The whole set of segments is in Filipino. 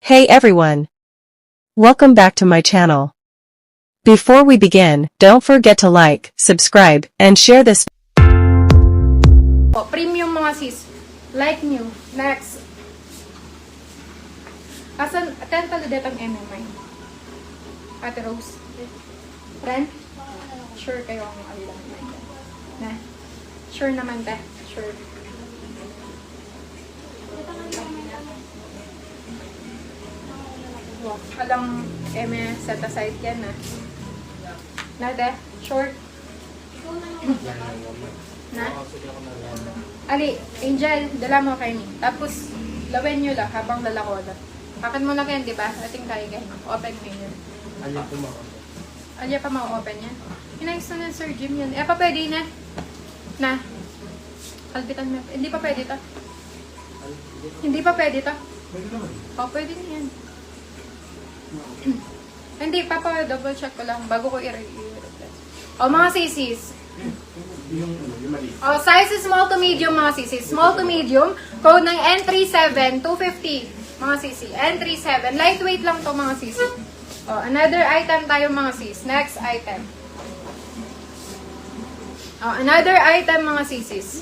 Hey everyone! Welcome back to my channel. Before we begin, don't forget to like, subscribe, and share this. Premium mga sis. Like new. Next. Asan, atenta ulit ang MMI. Ate Rose. Friend? Sure kayo ang alam na. Sure naman te. Sure. Alang set aside yan na. Nade? Sure? Na? Ali, Angel, dala mo kay ni. Tapos, lawin nyo lang habang lalako na. Akin mo lang yan, di ba? Ating kaya kayo. Open mo yun. Alya po mga Alya pa ma-open yan. Inayos na ng Sir Jim yun. Pa pwede na. Na. Kalbitan mo. Hindi pa pwede to. Hindi pa pwede to. Pwede naman. Pwede na yan. Hindi, double check ko lang bago ko i-replace. Mga sisis. Yung mali. Size is small to medium, mga sisis. Small to medium. Code ng N37, 250, mga sisi. N37. Lightweight lang to, mga sisi. Another item tayo, mga sis. Next item. Another item, mga sisis.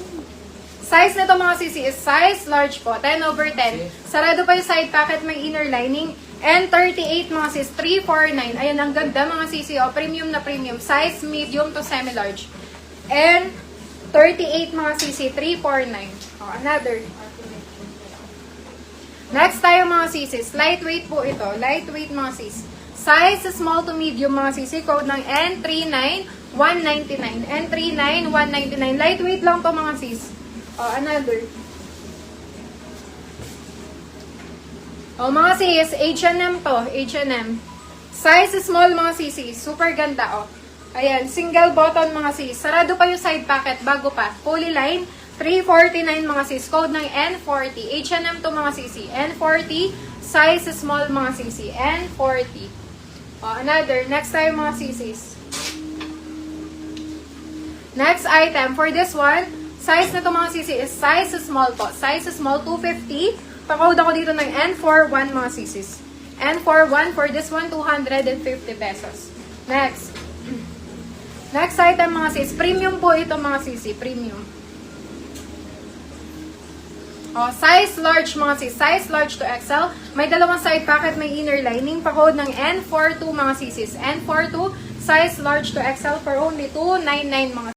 Size nito, mga sisi, is size large po. 10/10. Sarado pa yung side pocket, may inner lining. N38, mga sis, 349. Ayan, ang ganda, mga sisi. Premium na premium. Size medium to semi-large. N38, mga sisi, 349. Another. Next tayo, mga sisis. Lightweight po ito. Lightweight, mga sis. Size small to medium, mga sisi. Code ng N39199. N39199. Lightweight lang to, mga sis. Another. Mga sis, H&M to. H&M. Size small, mga sisi. Super ganda, Ayan, single button, mga sis. Sarado pa yung side pocket, bago pa. Polyline, 349, mga sis. Code ng N40. H&M to, mga sisi. N40. Size small, mga sisi. N40. Another. Next tayo, mga sisis. Next item. For this one, size na to, mga sisi, is size small po. Size small, 250. Pa-code ako dito ng N41, mga sisis. N41, for this one, 250 pesos. Next. Next item, mga sis. Premium po ito, mga sisi. Premium. Size large, mga sis. Size large to XL. May dalawang side pocket, may inner lining. Pa-code ng N42, mga sisis. N42, size large to XL for only 299, mga